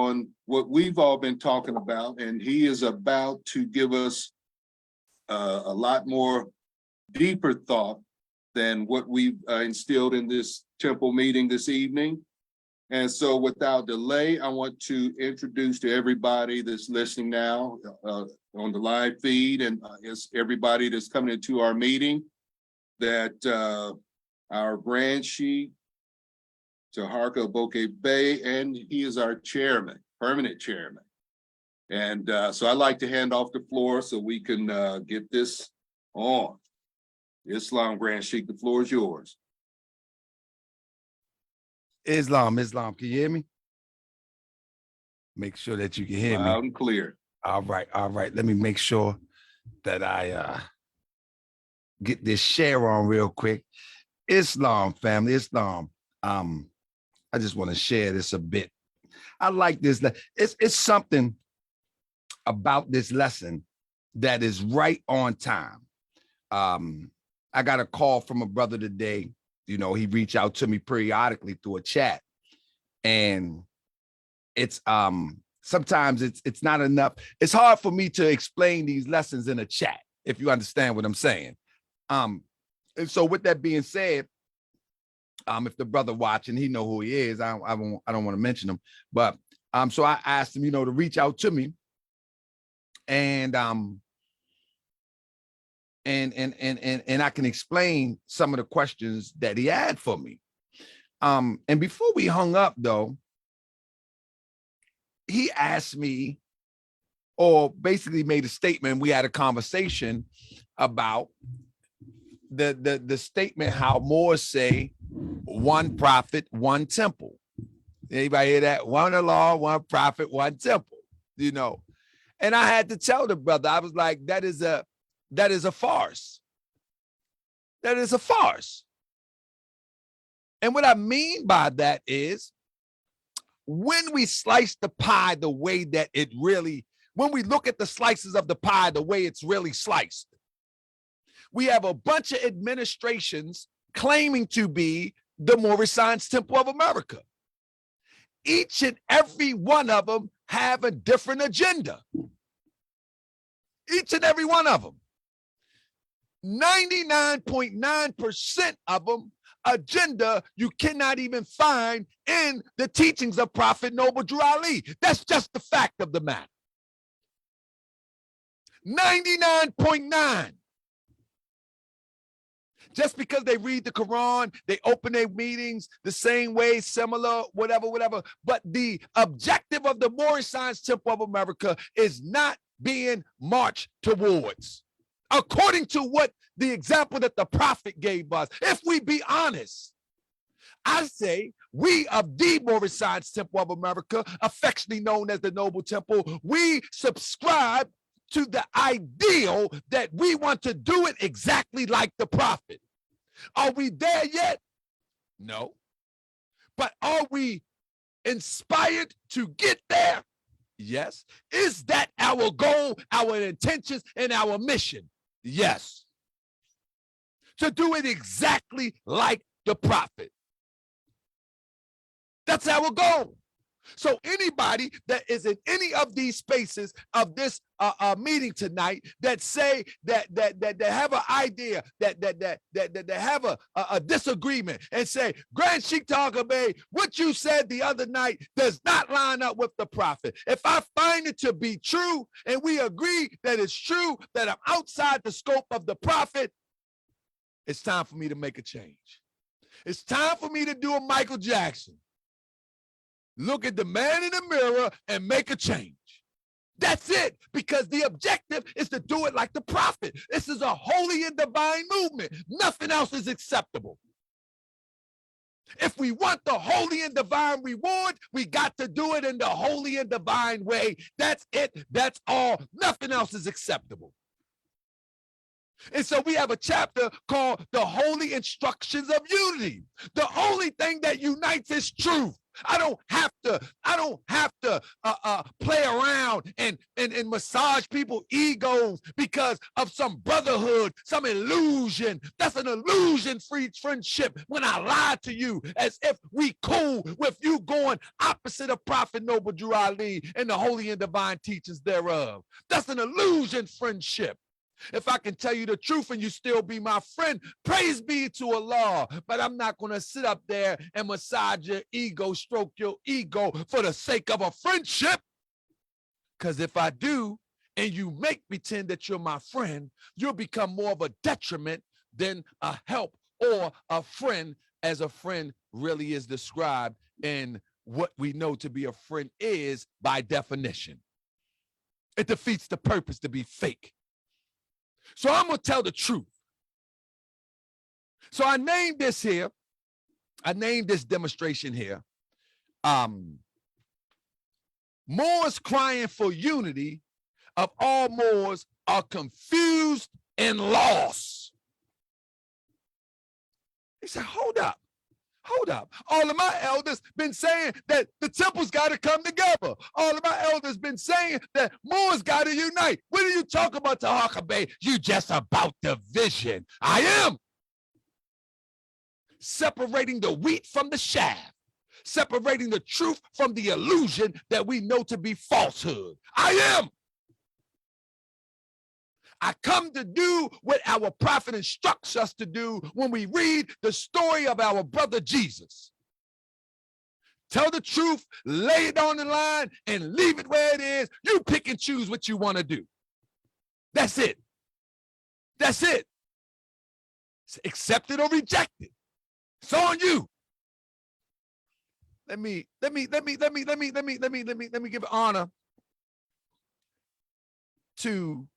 on what we've all been talking about, and he is about to give us a lot more deeper thought than what we've instilled in this temple meeting this evening. And so without delay, I want to introduce to everybody that's listening now on the live feed, and everybody that's coming into our meeting, that our branch chief, Taharka Boke Bay, and he is our chairman, permanent chairman. And so I'd like to hand off the floor so we can get this on. Islam Grand Sheikh, the floor is yours. Islam, can you hear me? Make sure that you can hear me. Loud and clear. All right. Let me make sure that I get this share on real quick. Islam, family, Islam. I just want to share this a bit. I like this. It's something about this lesson that is right on time. I got a call from a brother today. You know, he reached out to me periodically through a chat, and it's sometimes it's not enough. It's hard for me to explain these lessons in a chat, if you understand what I'm saying. And so with that being said, if the brother watching, he know who he is. I don't want to mention him, but so I asked him, to reach out to me, and I can explain some of the questions that he had for me. And before we hung up, though, he asked me, or basically made a statement. We had a conversation about the statement how MOORS say, one prophet, one temple. Anybody hear that? One Allah, one prophet, one temple. And I had to tell the brother, I was like, that is a farce. That is a farce. And what I mean by that is, when we slice the pie the way that it really, when we look at the slices of the pie the way it's really sliced, we have a bunch of administrations claiming to be the Moorish Science Temple of America. Each and every one of them have a different agenda. Each and every one of them. 99.9% of them agenda you cannot even find in the teachings of Prophet Noble Drew Ali. That's just the fact of the matter. 99.9. Just because they read the Quran, they open their meetings the same way, similar, whatever. But the objective of the Moorish Science Temple of America is not being marched towards, according to what the example that the prophet gave us. If we be honest, I say we of the Moorish Science Temple of America, affectionately known as the Noble Temple, we subscribe to the ideal that we want to do it exactly like the prophet. Are we there yet? No. But are we inspired to get there? Yes. Is that our goal, our intentions, and our mission? Yes. To do it exactly like the prophet. That's our goal. So anybody that is in any of these spaces of this meeting tonight that say that have an idea, that have a disagreement and say, Grand Sheikh Tagabe, what you said the other night does not line up with the prophet. If I find it to be true and we agree that it's true, that I'm outside the scope of the prophet, it's time for me to make a change. It's time for me to do a Michael Jackson. Look at the man in the mirror and make a change. That's it, because the objective is to do it like the prophet. This is a holy and divine movement. Nothing else is acceptable. If we want the holy and divine reward, we got to do it in the holy and divine way. That's it. That's all. Nothing else is acceptable. And so we have a chapter called The Holy Instructions of Unity. The only thing that unites is truth. I don't have to play around and massage people's egos because of some brotherhood, some illusion. That's an illusion-free friendship when I lie to you as if we cool with you going opposite of Prophet Noble Drew Ali and the holy and divine teachings thereof. That's an illusion friendship. If I can tell you the truth and you still be my friend, praise be to Allah. But I'm not going to sit up there and massage your ego, stroke your ego for the sake of a friendship. Because if I do, and you make pretend that you're my friend, you'll become more of a detriment than a help or a friend, as a friend really is described in what we know to be a friend is by definition. It defeats the purpose to be fake. So I'm going to tell the truth. So I named this here. I named this demonstration here. Moors crying for unity of all Moors are confused and lost. He said, hold up. Hold up. All of my elders been saying that the temple's got to come together. All of my elders been saying that Moors got to unite. What are you talking about, Tahaka Bay? You just about division. I am. Separating the wheat from the chaff. Separating the truth from the illusion that we know to be falsehood. I am. I come to do what our prophet instructs us to do when we read the story of our brother Jesus. Tell the truth, lay it on the line, and leave it where it is. You pick and choose what you want to do. That's it. That's it. Accept it or reject it. It's on you. Let me give honor to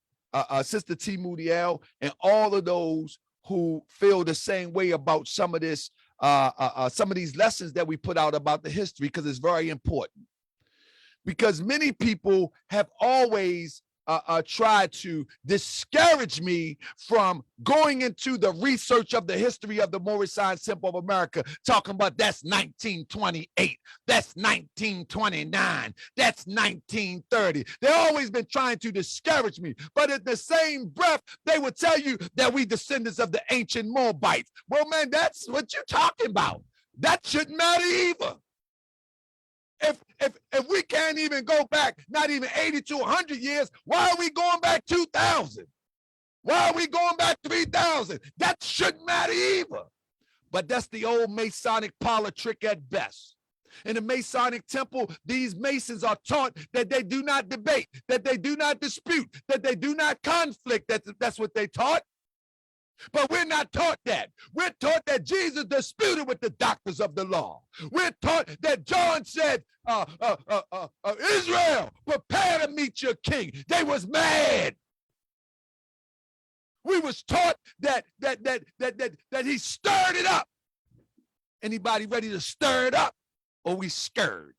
Sister T. Moody L. and all of those who feel the same way about some of this, some of these lessons that we put out about the history, because it's very important. Because many people have always tried to discourage me from going into the research of the history of the Moorish Science Temple of America, talking about that's 1928, that's 1929, that's 1930. They've always been trying to discourage me, but in the same breath, they would tell you that we descendants of the ancient Moabites. Well, man, that's what you're talking about. That shouldn't matter either. If we can't even go back, not even 80 to 100 years, why are we going back 2,000? Why are we going back 3,000? That shouldn't matter either. But that's the old Masonic parlor trick at best. In the Masonic temple, these Masons are taught that they do not debate, that they do not dispute, that they do not conflict. That's what they taught. But we're not taught that. We're taught that Jesus disputed with the doctors of the law. We're taught that John said, Israel, prepare to meet your king. They was mad. We was taught that he stirred it up. Anybody ready to stir it up? Or we scared?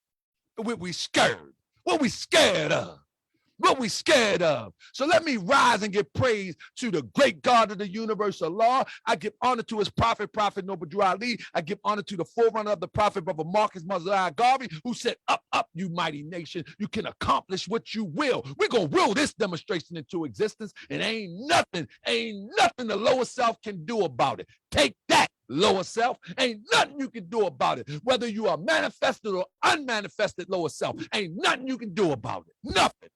We scared. What we scared of? What we scared of. So let me rise and give praise to the great God of the universal law. I give honor to his prophet Noble Drew Ali. I give honor to the forerunner of the prophet, Brother Marcus Mosiah Garvey, who said, up, you mighty nation. You can accomplish what you will. We're going to will this demonstration into existence, and ain't nothing the lower self can do about it. Take that, lower self. Ain't nothing you can do about it. Whether you are manifested or unmanifested lower self, ain't nothing you can do about it. Nothing.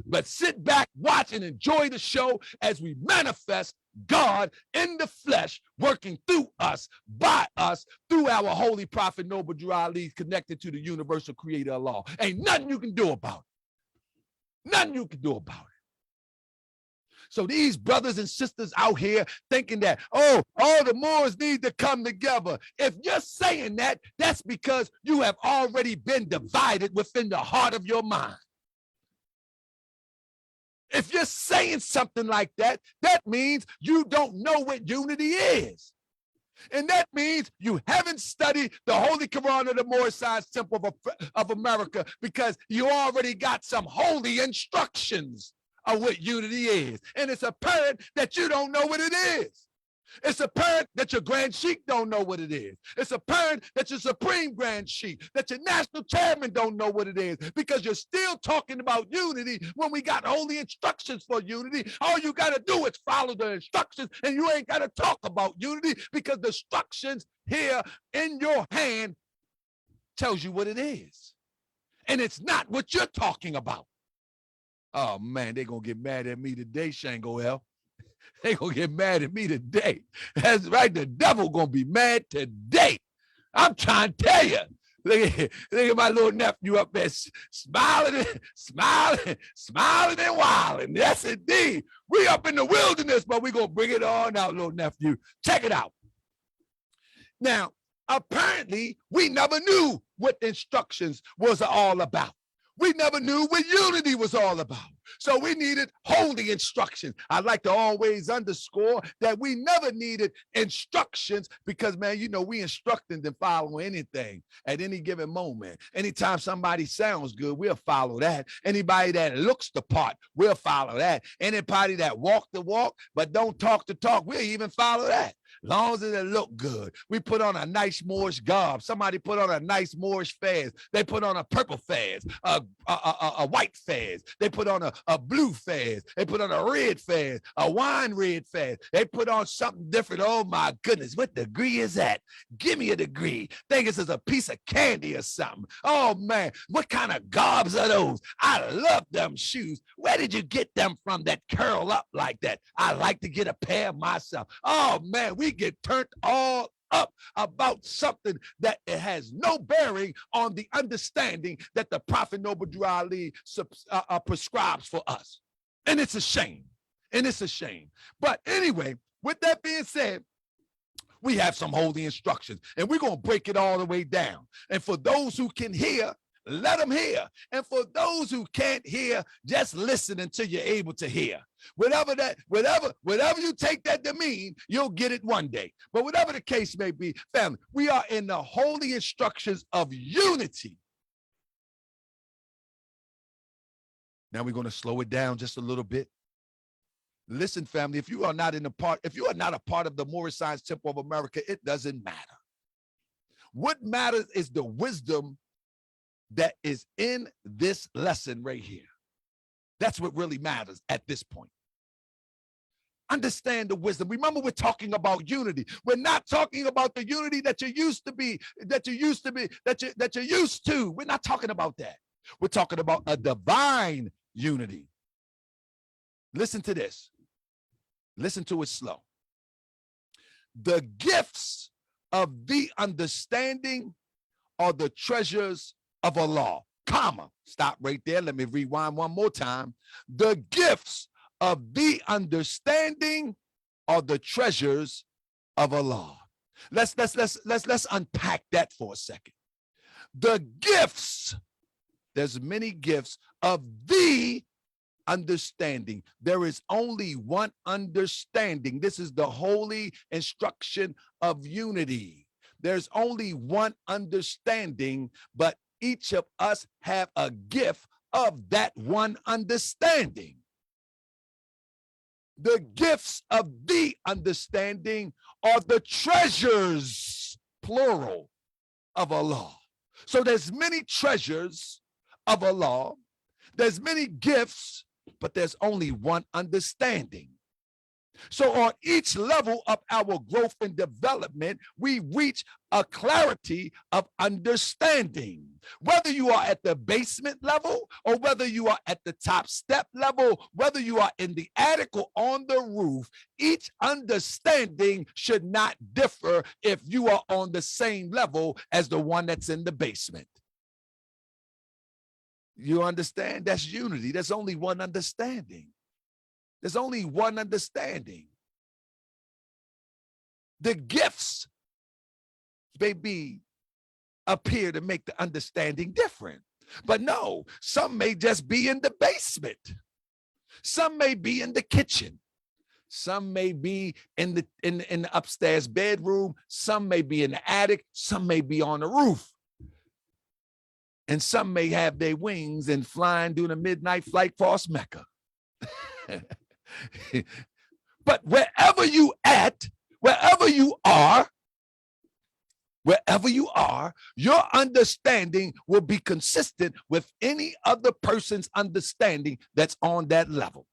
But sit back, watch, and enjoy the show as we manifest God in the flesh, working through us, by us, through our holy prophet Noble Drew Ali, connected to the universal creator of law. Ain't nothing you can do about it. Nothing you can do about it. So these brothers and sisters out here thinking that, oh, all the Moors need to come together. If you're saying that, that's because you have already been divided within the heart of your mind. If you're saying something like that, that means you don't know what unity is. And that means you haven't studied the Holy Quran of the Moorish Science Temple of America, because you already got some holy instructions of what unity is. And it's apparent that you don't know what it is. It's apparent that your Grand Sheik don't know what it is. It's apparent that your Supreme Grand Sheik, that your National Chairman don't know what it is, because you're still talking about unity when we got holy instructions for unity. All you got to do is follow the instructions, and you ain't got to talk about unity, because the instructions here in your hand tells you what it is. And it's not what you're talking about. Oh man, they're going to get mad at me today, Shango L. They gonna get mad at me today. That's right. The devil gonna be mad today. I'm trying to tell you. Look at my little nephew up there smiling and wilding. Yes, indeed. We up in the wilderness, but we gonna bring it on out, little nephew. Check it out. Now, apparently, we never knew what instructions was all about. We never knew what unity was all about. So we needed holy instructions. I'd like to always underscore that we never needed instructions, because, man, you know, we instructing them follow anything at any given moment. Anytime somebody sounds good, we'll follow that. Anybody that looks the part, we'll follow that. Anybody that walk the walk but don't talk the talk, we'll even follow that. Long as it look good. We put on a nice Moorish garb. Somebody put on a nice Moorish fez. They put on a purple fez, a white fez. They put on a blue fez. They put on a red fez, a wine red fez. They put on something different. Oh my goodness, what degree is that? Give me a degree. Think this is a piece of candy or something. Oh man, what kind of garbs are those? I love them shoes. Where did you get them from that curl up like that? I like to get a pair myself. Oh man, we get turned all up about something that it has no bearing on the understanding that the Prophet Noble Drew Ali prescribes for us. And it's a shame. And it's a shame. But anyway, with that being said, we have some holy instructions, and we're going to break it all the way down. And for those who can hear, let them hear. And for those who can't hear, just listen until you're able to hear. Whatever you take that to mean, you'll get it one day. But whatever the case may be, family, we are in the holy instructions of unity. Now we're going to slow it down just a little bit. Listen, family, if you are not a part of the Moorish Science Temple of America, it doesn't matter. What matters is the wisdom that is in this lesson right here. That's what really matters at this point. Understand the wisdom. Remember, we're talking about unity. We're not talking about the unity that you're used to. We're not talking about that. We're talking about a divine unity. Listen to this. Listen to it slow. The gifts of the understanding are the treasures of Allah, comma, stop right there. Let me rewind one more time. The gifts of the understanding are the treasures of Allah. Let's unpack that for a second. The gifts, there's many gifts of the understanding. There is only one understanding. This is the holy instruction of unity. There's only one understanding, but each of us have a gift of that one understanding. The gifts of the understanding are the treasures, plural, of Allah. So there's many treasures of Allah. There's many gifts, but there's only one understanding. So on each level of our growth and development, we reach a clarity of understanding. Whether you are at the basement level or whether you are at the top step level, whether you are in the attic or on the roof, each understanding should not differ if you are on the same level as the one that's in the basement. You understand? That's unity. There's only one understanding. There's only one understanding. The gifts, baby, appear to make the understanding different. But no, some may just be in the basement. Some may be in the kitchen. Some may be in the upstairs bedroom. Some may be in the attic. Some may be on the roof. And some may have their wings and flying doing a midnight flight across Mecca. But wherever you at, wherever you are, your understanding will be consistent with any other person's understanding that's on that level.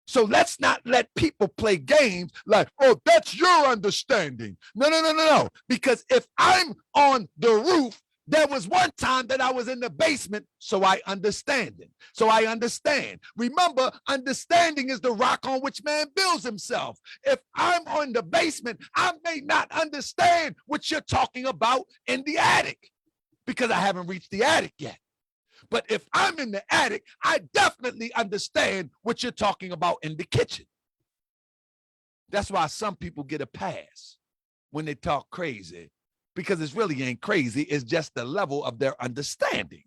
So let's not let people play games like, oh, that's your understanding. No. Because if I'm on the roof, there was one time that I was in the basement, so I understand it. So I understand. Remember, understanding is the rock on which man builds himself. If I'm on the basement, I may not understand what you're talking about in the attic because I haven't reached the attic yet. But if I'm in the attic, I definitely understand what you're talking about in the kitchen. That's why some people get a pass when they talk crazy, because it really ain't crazy. It's just the level of their understanding.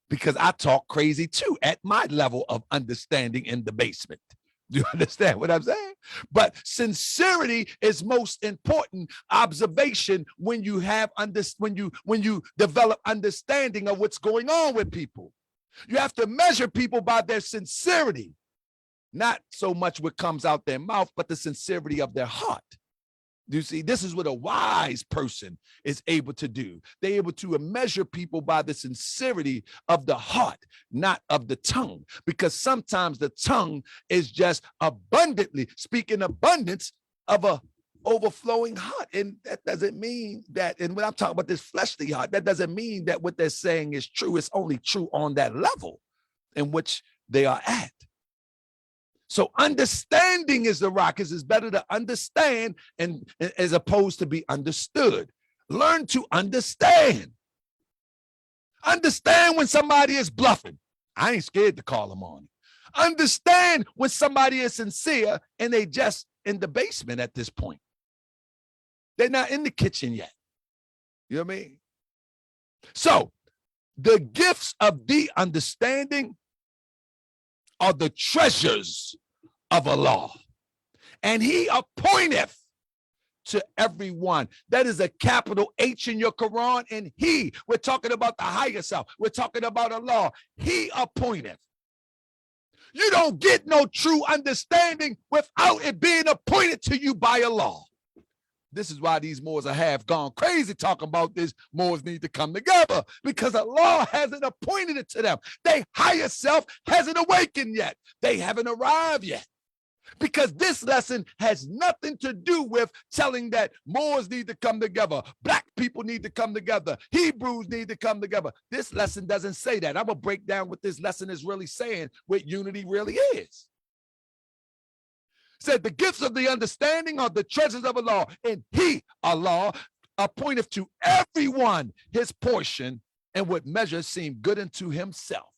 Because I talk crazy too at my level of understanding in the basement. Do you understand what I'm saying? But sincerity is most important observation when you have when you develop understanding of what's going on with people. You have to measure people by their sincerity, not so much what comes out their mouth, but the sincerity of their heart. You see, this is what a wise person is able to do. They're able to measure people by the sincerity of the heart, not of the tongue, because sometimes the tongue is just abundantly speaking abundance of a overflowing heart. And that doesn't mean that, and when I'm talking about this fleshly heart, that doesn't mean that what they're saying is true. It's only true on that level in which they are at. So understanding is the rock. It's better to understand and as opposed to be understood. Learn to understand. Understand when somebody is bluffing. I ain't scared to call them on it. Understand when somebody is sincere and they just in the basement at this point. They're not in the kitchen yet. You know what I mean? So the gifts of the understanding are the treasures of Allah, and he appointeth to everyone. That is a capital H in your Quran, and he, we're talking about the higher self. We're talking about Allah. He appointeth. You don't get no true understanding without it being appointed to you by Allah. This is why these Moors are half gone crazy talking about this. Moors need to come together because Allah hasn't appointed it to them. Their higher self hasn't awakened yet. They haven't arrived yet. Because this lesson has nothing to do with telling that Moors need to come together, black people need to come together, Hebrews need to come together. This lesson doesn't say that. I'm going to break down what this lesson is really saying, what unity really is. Said the gifts of the understanding are the treasures of Allah, and he, Allah, appointeth to everyone his portion and what measure seem good unto himself.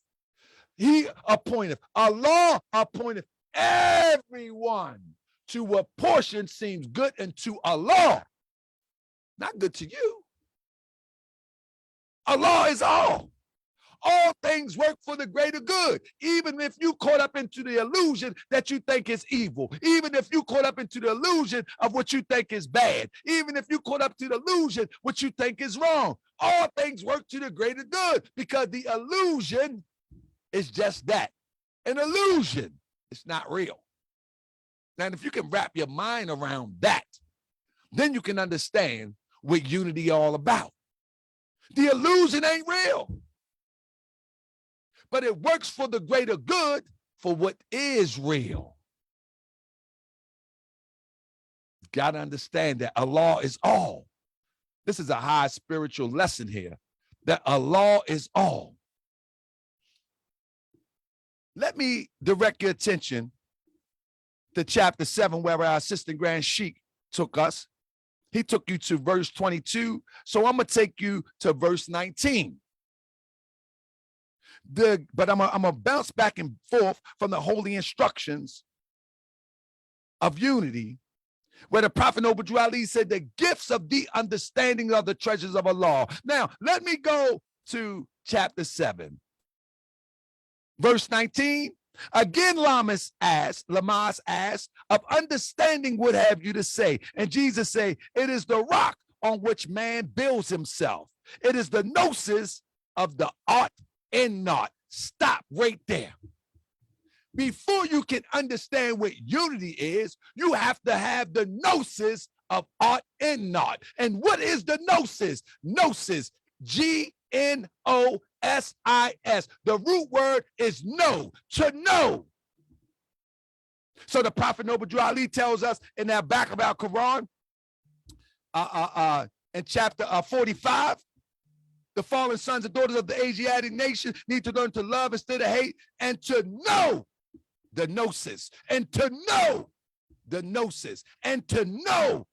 He appointeth, Allah appointeth everyone to what portion seems good unto Allah. Not good to you. Allah is all. All things work for the greater good, even if you caught up into the illusion that you think is evil, even if you caught up into the illusion of what you think is bad, even if you caught up to the illusion what you think is wrong. All things work to the greater good because the illusion is just that, an illusion. It's not real. Now, if you can wrap your mind around that, then you can understand what unity all about. The illusion ain't real, but it works for the greater good for what is real. Got to understand that Allah is all. This is a high spiritual lesson here, that Allah is all. Let me direct your attention to chapter 7, where our assistant Grand Sheikh took us. He took you to verse 22. So I'm going to take you to verse 19. But I'm going to bounce back and forth from the holy instructions of unity, where the Prophet Noble Ali said the gifts of the understanding of the treasures of Allah. Now, let me go to chapter 7. Verse 19, again, Lamas asked, of understanding would have you to say. And Jesus say, it is the rock on which man builds himself. It is the gnosis of the art and not. Stop right there. Before you can understand what unity is, you have to have the gnosis of art and not. And what is the gnosis? Gnosis, Gnosis. The root word is know, to know. So the Prophet Noble Drew Ali tells us in that back of our Quran, in chapter 45, the fallen sons and daughters of the Asiatic nation need to learn to love instead of hate, and to know the gnosis, and to know the gnosis, and to know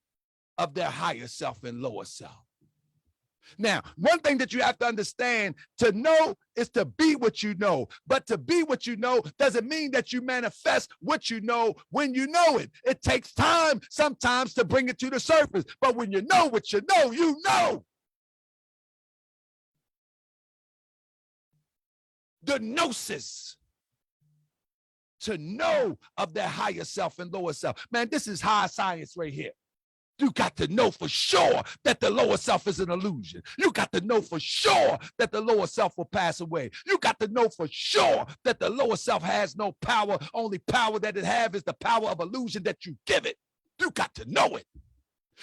of their higher self and lower self. Now, one thing that you have to understand, to know is to be what you know. But to be what you know doesn't mean that you manifest what you know when you know it. It takes time sometimes to bring it to the surface. But when you know what you know, you know. The gnosis, to know of their higher self and lower self. Man, this is high science right here. You got to know for sure that the lower self is an illusion. You got to know for sure that the lower self will pass away. You got to know for sure that the lower self has no power. Only power that it has is the power of illusion that you give it. You got to know it.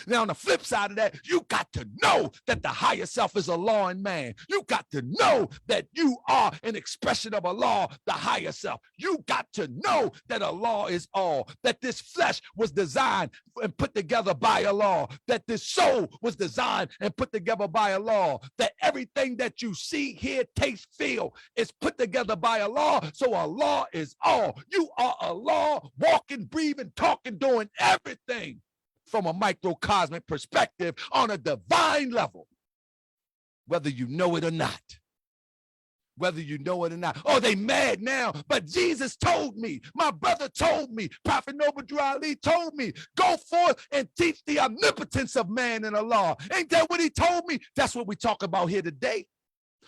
Now, on the flip side of that, you got to know that the higher self is a law in man. You got to know that you are an expression of a law, the higher self. You got to know that a law is all, that this flesh was designed and put together by a law, that this soul was designed and put together by a law, that everything that you see, hear, taste, feel is put together by a law. So a law is all. You are a law, walking, breathing, talking, doing everything from a microcosmic perspective on a divine level, whether you know it or not. Whether you know it or not. Oh, they mad now, but Jesus told me, my brother told me, Prophet Noble Drew Ali told me, go forth and teach the omnipotence of man in the law. Ain't that what he told me? That's what we talk about here today.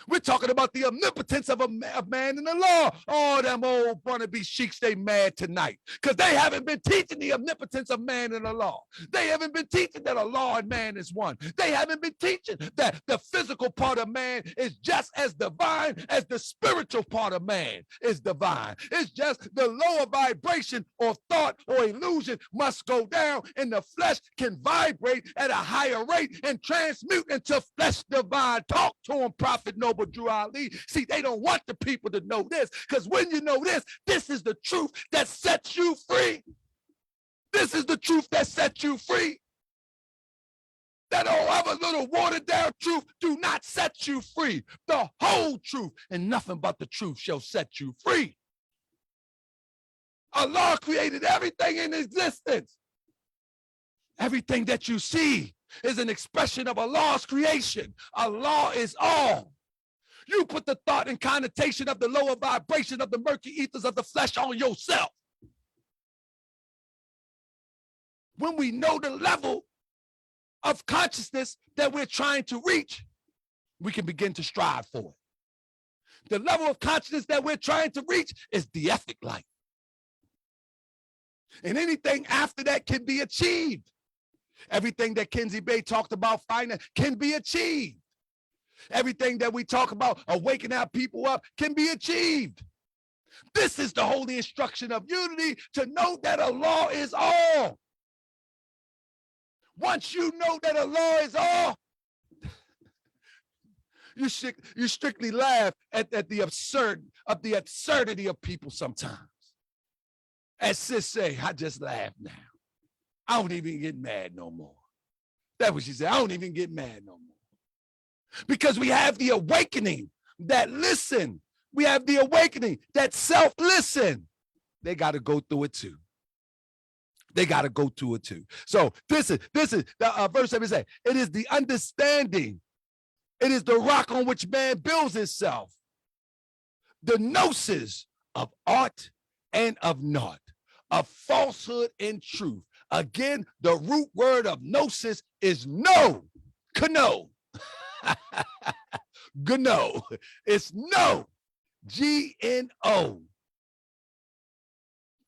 We're talking about the omnipotence of man in the law. Oh, them old wannabe sheiks, they mad tonight because they haven't been teaching the omnipotence of man in the law. They haven't been teaching that a law and man is one. They haven't been teaching that the physical part of man is just as divine as the spiritual part of man is divine. It's just the lower vibration or thought or illusion must go down, and the flesh can vibrate at a higher rate and transmute into flesh divine. Talk to him, Prophet Noble Drew Ali. See, they don't want the people to know this, because when you know this, this is the truth that sets you free. This is the truth that sets you free. That all other little watered down truth do not set you free. The whole truth and nothing but the truth shall set you free. Allah created everything in existence. Everything that you see is an expression of Allah's creation. Allah is all. You put the thought and connotation of the lower vibration of the murky ethers of the flesh on yourself. When we know the level of consciousness that we're trying to reach, we can begin to strive for it. The level of consciousness that we're trying to reach is the ethic life. And anything after that can be achieved. Everything that Kenzie Bay talked about finding can be achieved. Everything that we talk about awakening our people up can be achieved. This is the holy instruction of unity, to know that Allah is all. Once you know that Allah is all, you strictly laugh at the absurdity of people sometimes. As sis say, I just laugh now. I don't even get mad no more. That's what she said. I don't even get mad no more. Because we have the awakening that listen. We have the awakening that self-listen. They got to go through it too. They got to go through it too. So this is the verse that we say, it is the understanding. It is the rock on which man builds itself. The gnosis of art and of naught, of falsehood and truth. Again, the root word of gnosis is know, kano. Gno. It's know. G-N-O.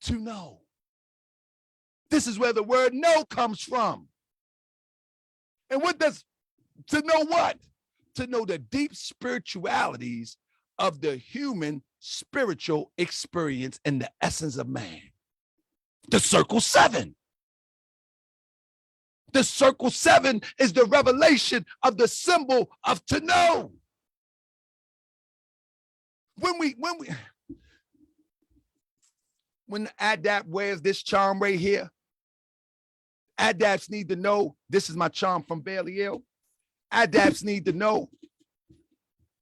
To know. This is where the word know comes from. And what does to know what? To know the deep spiritualities of the human spiritual experience in the essence of man. The circle 7. The circle 7 is the revelation of the symbol of to know. When the adapt wears this charm right here, adapts need to know, this is my charm from Belial. Adapts need to know,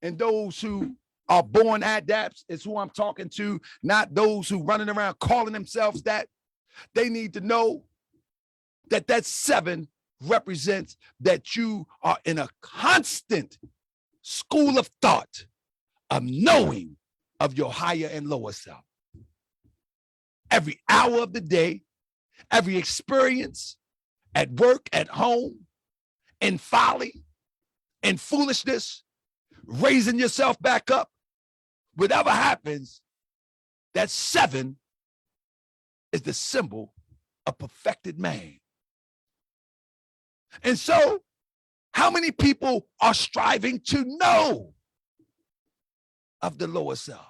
and those who are born adapts is who I'm talking to, not those who running around calling themselves that. They need to know that that 7 represents that you are in a constant school of thought of knowing of your higher and lower self. Every hour of the day, every experience at work, at home, in folly, in foolishness, raising yourself back up, whatever happens, that 7 is the symbol of perfected man. And so, how many people are striving to know of the lower self?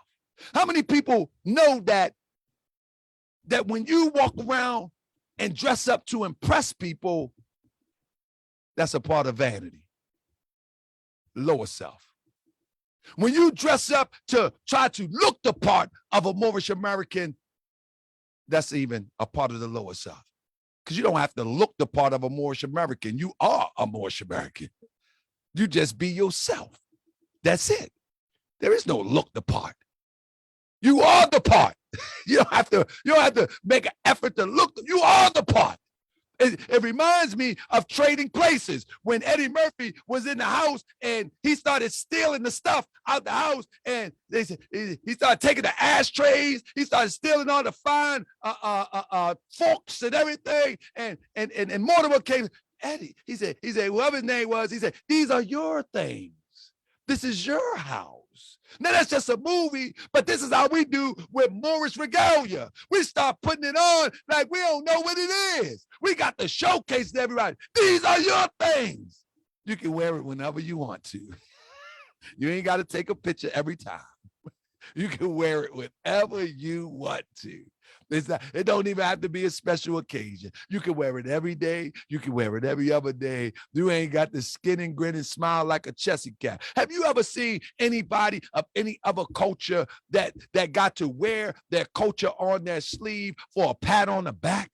How many people know that when you walk around and dress up to impress people, that's a part of vanity, lower self? When you dress up to try to look the part of a Moorish American, that's even a part of the lower self. Because you don't have to look the part of a Moorish American. You are a Moorish American. You just be yourself. That's it. There is no look the part. You are the part. You don't have to make an effort to look. You are the part. It reminds me of Trading Places when Eddie Murphy was in the house and he started stealing the stuff out the house, and he started taking the ashtrays. He started stealing all the fine forks and everything. And Mortimer came. Eddie, he said, whoever his name was, he said, these are your things. This is your house. Now that's just a movie, but this is how we do with Moorish regalia. We start putting it on like we don't know what it is. We got to showcase to everybody. These are your things. You can wear it whenever you want to. You ain't got to take a picture every time. You can wear it whenever you want to. It don't even have to be a special occasion. You can wear it every day. You can wear it every other day. You ain't got to skin and grin and smile like a Chessy cat. Have you ever seen anybody of any other culture that got to wear their culture on their sleeve for a pat on the back?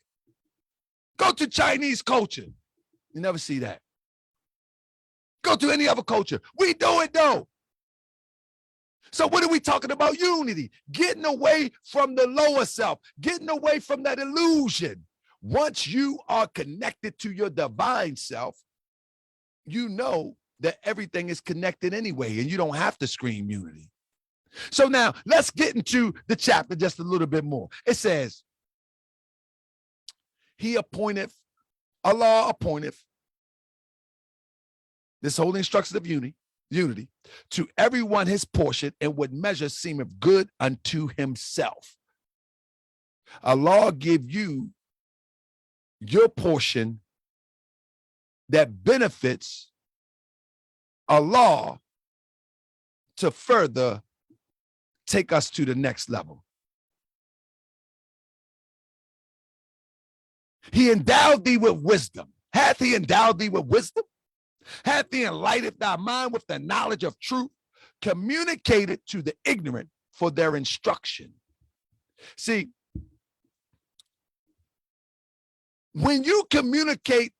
Go to Chinese culture. You never see that. Go to any other culture. We do it though. So what are we talking about? Unity, getting away from the lower self, getting away from that illusion. Once you are connected to your divine self, you know that everything is connected anyway, and you don't have to scream unity. So now let's get into the chapter just a little bit more. It says, Allah appointeth, this whole instruction of unity, to everyone his portion, and what measure seemeth good unto himself. Allah give you your portion that benefits Allah to further take us to the next level. He endowed thee with wisdom. Hath he endowed thee with wisdom? Hath he enlightened thy mind with the knowledge of truth, communicated to the ignorant for their instruction? See, when you communicate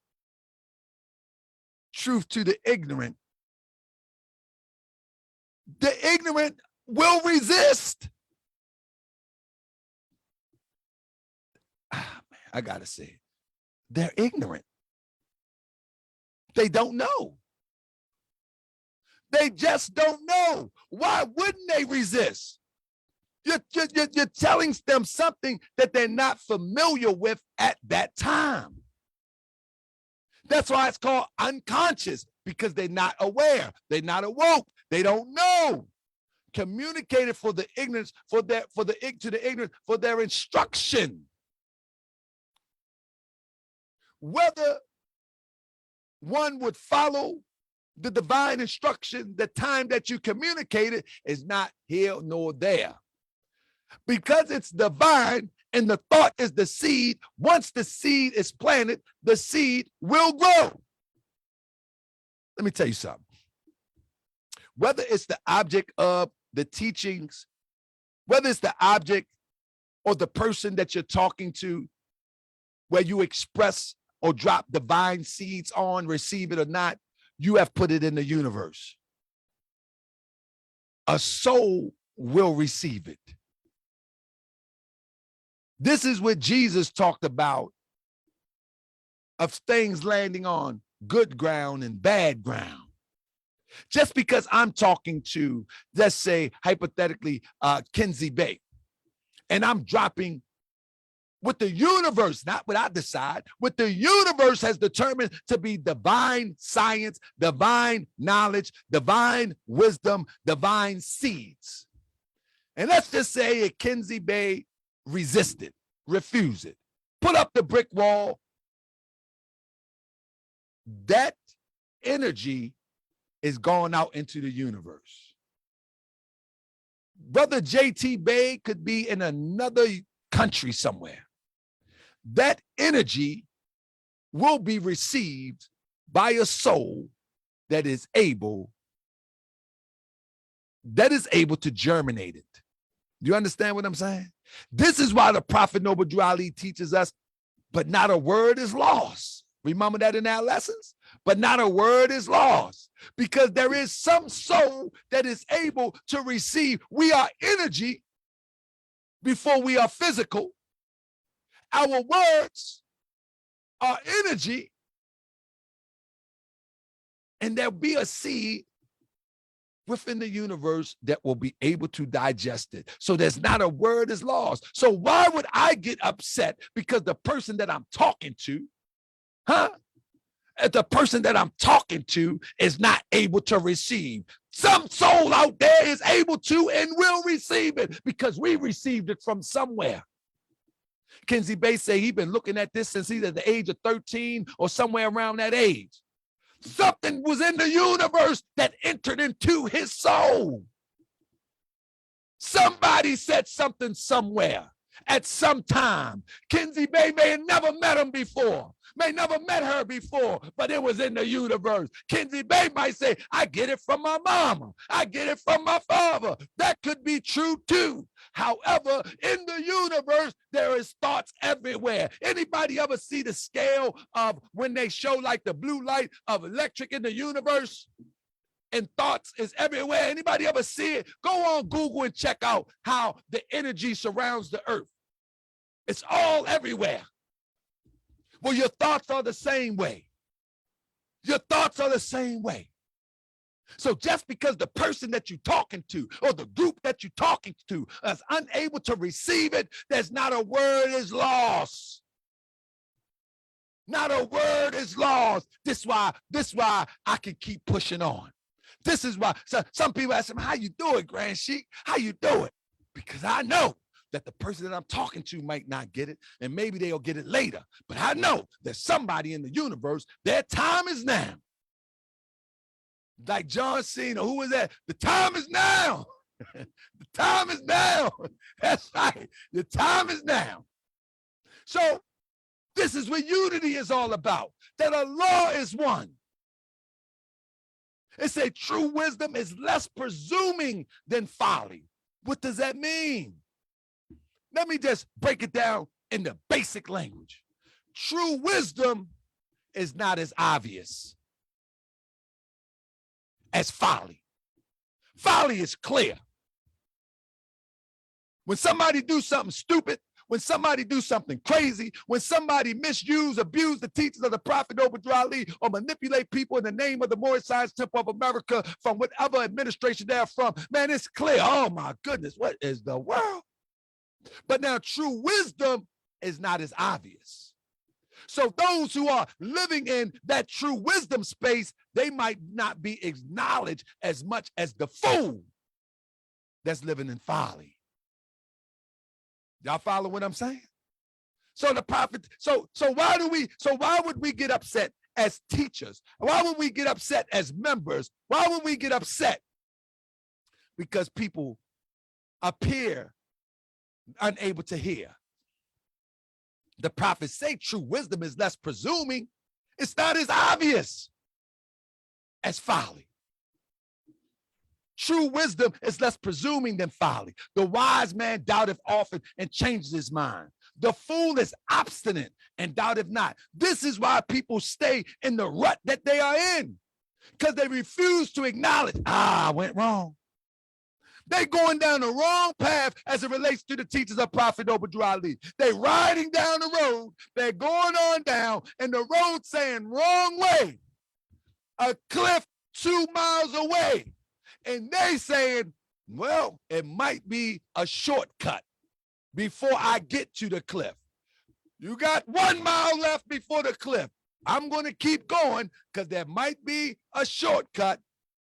truth to the ignorant will resist. I gotta say it. They're ignorant. They don't know. They just don't know. Why wouldn't they resist? You're telling them something that they're not familiar with at that time. That's why it's called unconscious, because they're not aware. They're not awoke. They don't know. Communicated for the ignorance, to the ignorant, for their instruction. Whether one would follow the divine instruction, the time that you communicated is not here nor there. Because it's divine and the thought is the seed. Once the seed is planted, the seed will grow. Let me tell you something. Whether it's the object of the teachings, whether it's the object or the person that you're talking to, where you express or drop divine seeds on, receive it or not, you have put it in the universe. A soul will receive it. This is what Jesus talked about of things landing on good ground and bad ground. Just because I'm talking to, let's say, hypothetically, Kenzie Bay, and I'm dropping what the universe, not what I decide, what the universe has determined to be divine science, divine knowledge, divine wisdom, divine seeds. And let's just say Kenzie Bay resisted, refused it, put up the brick wall. That energy is going out into the universe. Brother JT Bay could be in another country somewhere. That energy will be received by a soul that is able to germinate it. Do you understand what I'm saying? This is why the Prophet Noble Drew Ali teaches us, but not a word is lost. Remember that in our lessons? But not a word is lost, because there is some soul that is able to receive. We are energy before we are physical. Our words are energy, and there'll be a seed within the universe that will be able to digest it. So there's not a word is lost. So why would I get upset because the person that I'm talking to, the person that I'm talking to is not able to receive? Some soul out there is able to and will receive it because we received it from somewhere. Kenzie Bay say he's been looking at this since he's at the age of 13 or somewhere around that age. Something was in the universe that entered into his soul. Somebody said something somewhere at some time. Kenzie Bay may have never met him before, may never met her before, but it was in the universe. Kenzie Bay might say, I get it from my mama, I get it from my father. That could be true too. However, in the universe, there is thoughts everywhere. Anybody ever see the scale of when they show like the blue light of electric in the universe? And thoughts is everywhere. Anybody ever see it? Go on Google and check out how the energy surrounds the earth. It's all everywhere. Well, your thoughts are the same way. Your thoughts are the same way. So just because the person that you're talking to or the group that you're talking to is unable to receive it, there's not a word is lost. Not a word is lost. This why I can keep pushing on. This is why some people ask me, how you do it, Grand Sheik? How you do it? Because I know that the person that I'm talking to might not get it, and maybe they'll get it later. But I know there's somebody in the universe, their time is now. Like John Cena, who was that? The time is now. The time is now. That's right. The time is now. So this is what unity is all about, that Allah is one. It says true wisdom is less presuming than folly. What does that mean? Let me just break it down in the basic language. True wisdom is not as obvious as folly. Folly is clear. When somebody do something stupid, when somebody do something crazy, when somebody misuse, abuse the teachings of the Prophet Noble Drew Ali, or manipulate people in the name of the Moorish Science Temple of America from whatever administration they're from, man, it's clear. Oh my goodness, what is the world? But now true wisdom is not as obvious. So those who are living in that true wisdom space, they might not be acknowledged as much as the fool that's living in folly. Y'all follow what I'm saying? So the prophet, so why would we get upset as teachers? Why would we get upset as members? Why would we get upset? Because people appear unable to hear. The prophets say true wisdom is less presuming. It's not as obvious as folly. True wisdom is less presuming than folly. The wise man doubteth often and changes his mind. The fool is obstinate and doubteth not. This is why people stay in the rut that they are in, because they refuse to acknowledge, I went wrong. They going down the wrong path as it relates to the teachings of Prophet Obadiah Ali. They riding down the road, they're going on down, and the road saying wrong way, a cliff 2 miles away. And they saying, well, it might be a shortcut before I get to the cliff. You got 1 mile left before the cliff. I'm going to keep going because there might be a shortcut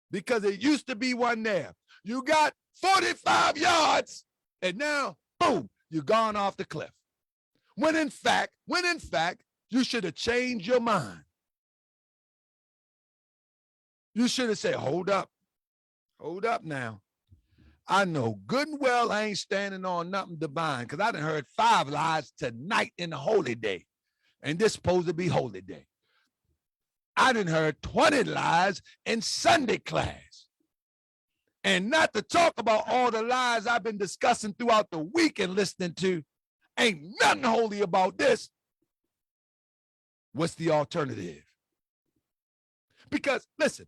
because it used to be one there. You got 45 yards and now, boom, you're gone off the cliff. When in fact, you should have changed your mind. You should have said, hold up now. I know good and well I ain't standing on nothing divine because I done heard 5 lies tonight in the holy day. And this supposed to be holy day. I done heard 20 lies in Sunday class. And not to talk about all the lies I've been discussing throughout the week and listening to. Ain't nothing holy about this. What's the alternative? Because listen,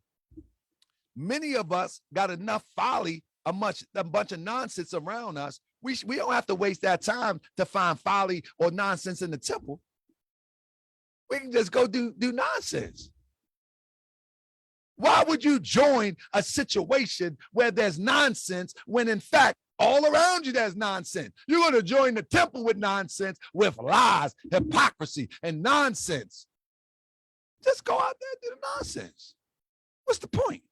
many of us got enough folly, a bunch of nonsense around us. We don't have to waste that time to find folly or nonsense in the temple. We can just go do nonsense. Why would you join a situation where there's nonsense when in fact all around you there's nonsense? You're going to join the temple with nonsense, with lies, hypocrisy, and nonsense. Just go out there and do the nonsense. What's the point?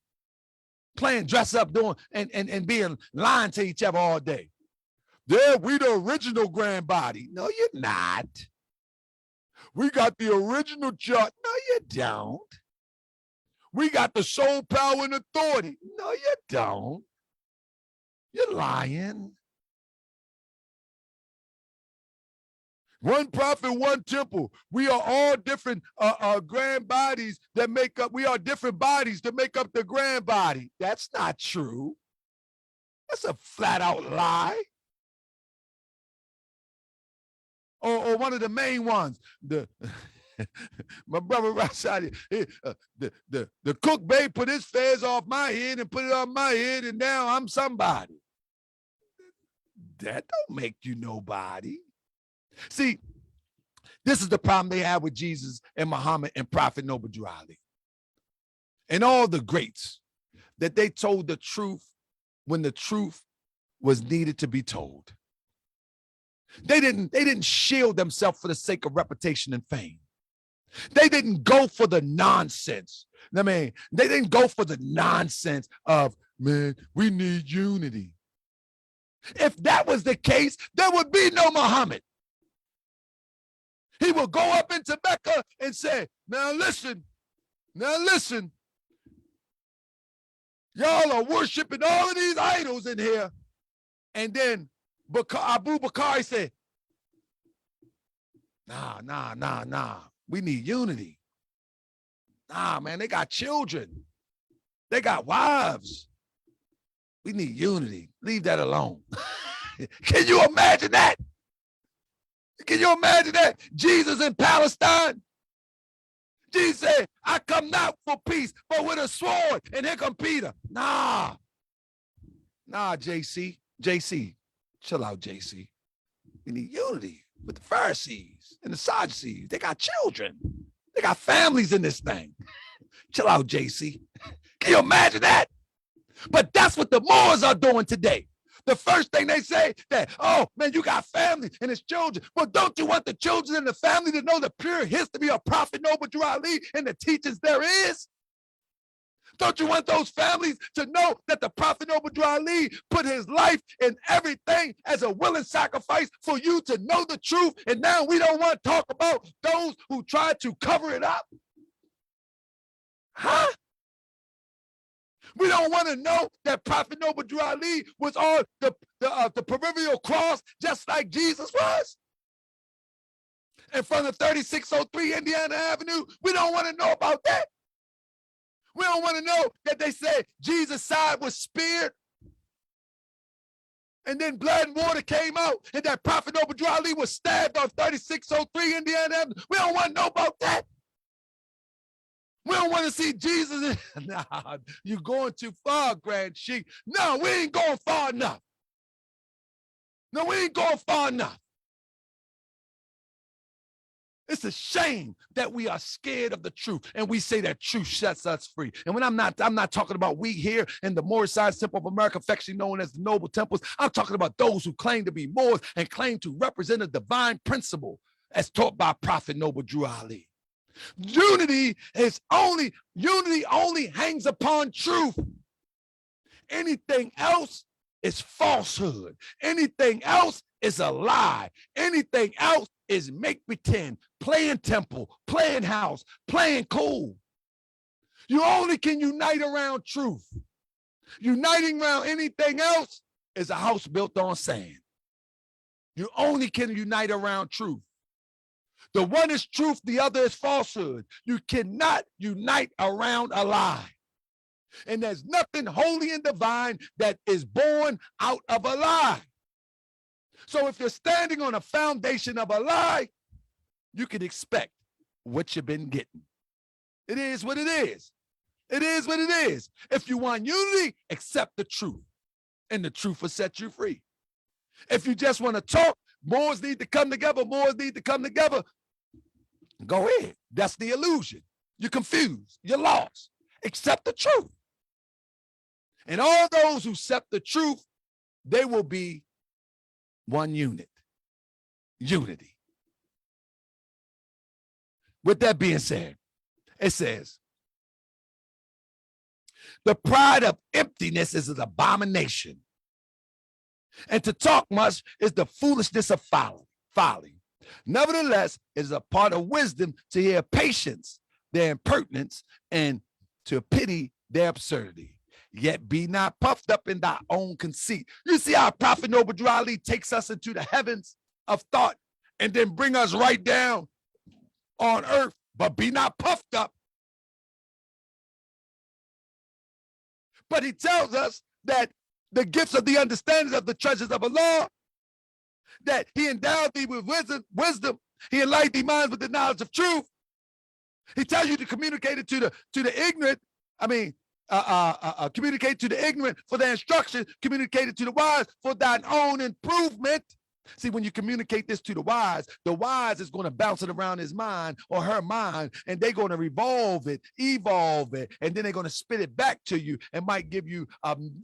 Playing dress up, doing and being lying to each other all day. Yeah, we the original grand body. No, you're not. We got the original chart. No, you don't. We got the soul, power, and authority. No, you don't. You're lying. One prophet, one temple. We are all different grand bodies that make up, we are different bodies to make up the grand body. That's not true. That's a flat out lie. Or one of the main ones, my brother Rashadi, the cook babe put his fez off my head and put it on my head, and now I'm somebody. That don't make you nobody. See, this is the problem they had with Jesus and Muhammad and Prophet Obadiah Ali. And all the greats, that they told the truth when the truth was needed to be told. They didn't shield themselves for the sake of reputation and fame. They didn't go for the nonsense. I mean, they didn't go for the nonsense of, man, we need unity. If that was the case, there would be no Muhammad. He will go up into Mecca and say, now listen, y'all are worshiping all of these idols in here. And then Abu Bakr said, nah. We need unity. Nah, man, they got children. They got wives. We need unity. Leave that alone. Can you imagine that? Can you imagine that? Jesus in Palestine. Jesus said, I come not for peace, but with a sword. And here come Peter. Nah, JC, chill out, JC. We need unity with the Pharisees and the Sadducees. They got children. They got families in this thing. Chill out, JC. Can you imagine that? But that's what the Moors are doing today. The first thing they say that, oh, man, you got family and it's children. Well, don't you want the children and the family to know the pure history of Prophet Obadiah Ali and the teachings there is? Don't you want those families to know that the Prophet Obadiah Ali put his life and everything as a willing sacrifice for you to know the truth? And now we don't want to talk about those who try to cover it up? Huh? We don't want to know that Prophet Noble Drew Ali was on the proverbial cross just like Jesus was in front of 3603 Indiana Avenue. We don't want to know about that. We don't want to know that they said Jesus' side was speared and then blood and water came out and that Prophet Noble Drew Ali was stabbed on 3603 Indiana Avenue. We don't want to know about that. We don't want to see Jesus. Nah, you're going too far, Grand Sheik. No, we ain't going far enough. No, we ain't going far enough. It's a shame that we are scared of the truth and we say that truth sets us free. And when I'm not talking about we here in the Moorish Science Temple of America, affectionately known as the Noble Temples. I'm talking about those who claim to be Moors and claim to represent a divine principle as taught by Prophet Noble Drew Ali. Unity only hangs upon truth. Anything else is falsehood. Anything else is a lie. Anything else is make pretend, playing temple, playing house, playing cool. You only can unite around truth. Uniting around anything else is a house built on sand. You only can unite around truth. The one is truth, the other is falsehood. You cannot unite around a lie. And there's nothing holy and divine that is born out of a lie. So if you're standing on a foundation of a lie, you can expect what you've been getting. It is what it is. It is what it is. If you want unity, accept the truth, and the truth will set you free. If you just want to talk, Moors need to come together, Moors need to come together, go ahead. That's the illusion. You're confused. You're lost. Accept the truth. And all those who accept the truth, they will be one unit. Unity. With that being said, it says, the pride of emptiness is an abomination. And to talk much is the foolishness of folly. Nevertheless, it is a part of wisdom to hear patience, their impertinence, and to pity their absurdity. Yet be not puffed up in thy own conceit. You see how Prophet Noble Drew Ali takes us into the heavens of thought and then bring us right down on earth, but be not puffed up. But he tells us that the gifts of the understanding of the treasures of Allah, that he endowed thee with wisdom, he enlightened thee minds with the knowledge of truth. He tells you to communicate it to the ignorant. Communicate to the ignorant for their instruction, communicate it to the wise for thine own improvement. See, when you communicate this to the wise is going to bounce it around his mind or her mind, and they're going to evolve it, and then they're going to spit it back to you and might give you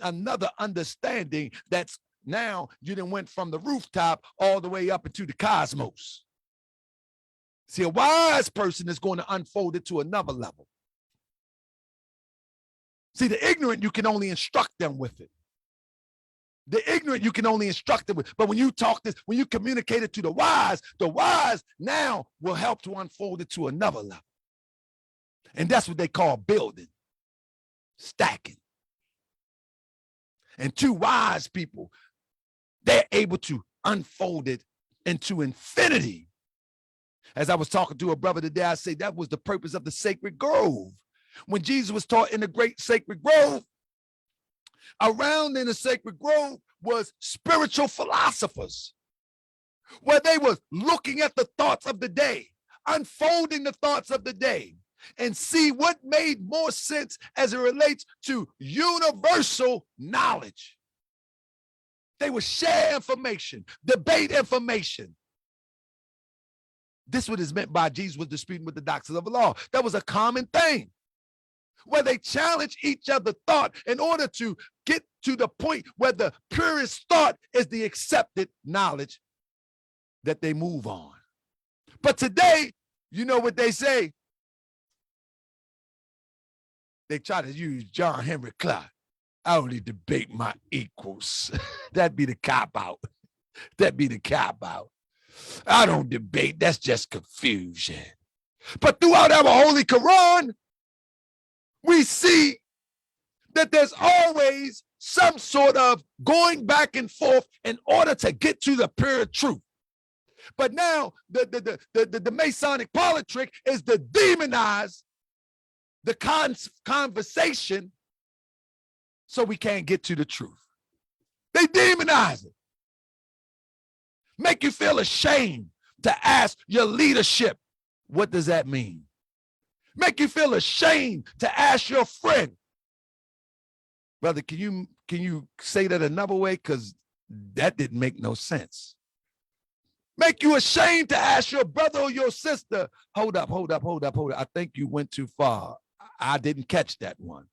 another understanding that's now you done went from the rooftop all the way up into the cosmos. See, a wise person is going to unfold it to another level. See, the ignorant, you can only instruct them with it. The ignorant, you can only instruct them with. But when you talk this, when you communicate it to the wise now will help to unfold it to another level. And that's what they call building, stacking. And two wise people, they're able to unfold it into infinity. As I was talking to a brother today, I say that was the purpose of the sacred grove. When Jesus was taught in the great sacred grove, around in the sacred grove was spiritual philosophers, where they were looking at the thoughts of the day, unfolding the thoughts of the day, and see what made more sense as it relates to universal knowledge. They would share information, debate information. This is what is meant by Jesus was disputing with the doctors of the law. That was a common thing, where they challenge each other's thought in order to get to the point where the purest thought is the accepted knowledge that they move on. But today, you know what they say? They try to use John Henry Clark. I only debate my equals. That'd be the cop-out. That'd be the cop-out. I don't debate. That's just confusion. But throughout our Holy Quran, we see that there's always some sort of going back and forth in order to get to the pure truth. But now the Masonic politrick is to demonize the conversation so we can't get to the truth. They demonize it. Make you feel ashamed to ask your leadership, what does that mean? Make you feel ashamed to ask your friend, brother, can you say that another way? Because that didn't make no sense. Make you ashamed to ask your brother or your sister, hold up. I think you went too far. I didn't catch that one.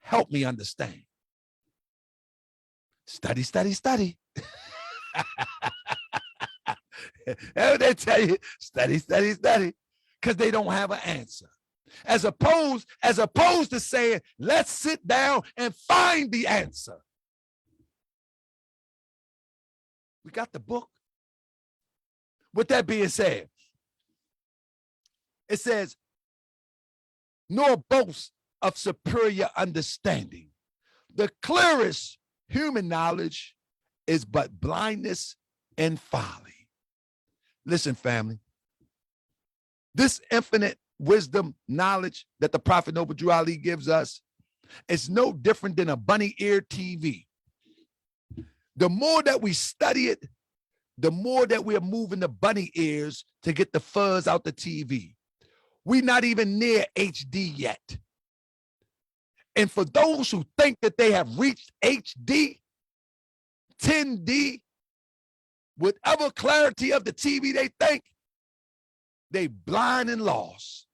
Help me understand. Study. They tell you, study, because they don't have an answer. As opposed to saying, let's sit down and find the answer. We got the book. With that being said, it says, nor boast of superior understanding. The clearest human knowledge is but blindness and folly. Listen, family, this infinite wisdom knowledge that the Prophet Noble Drew Ali gives us is no different than a bunny-eared TV. The more that we study it, the more that we're moving the bunny ears to get the fuzz out the TV. We're not even near HD yet. And for those who think that they have reached HD, 10D, whatever clarity of the TV they think, they blind and lost.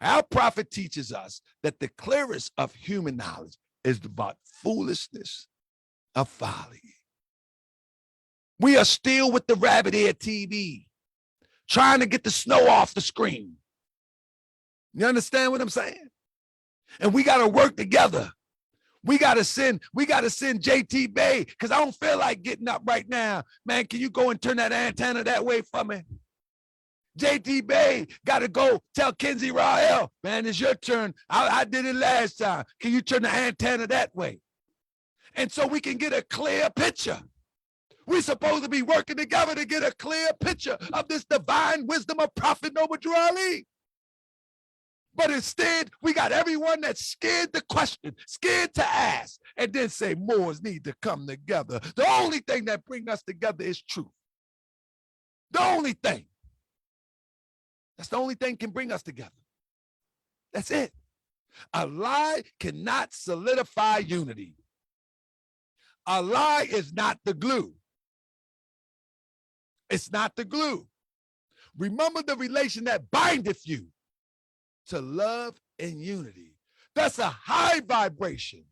Our prophet teaches us that the clearest of human knowledge is about foolishness of folly. We are still with the rabbit ear TV, trying to get the snow off the screen. You understand what I'm saying? And we got to work together. We got to send JT Bay, because I don't feel like getting up right now. Man, can you go and turn that antenna that way for me? JT Bay got to go tell Kenzie Rael, man, it's your turn. I did it last time. Can you turn the antenna that way? And so we can get a clear picture. We're supposed to be working together to get a clear picture of this divine wisdom of Prophet Noble Drew Ali. But instead, we got everyone that's scared to question, scared to ask, and then say Moors need to come together. The only thing that brings us together is truth. The only thing. That's the only thing can bring us together. That's it. A lie cannot solidify unity. A lie is not the glue. It's not the glue. Remember the relation that bindeth you to love and unity. That's a high vibration.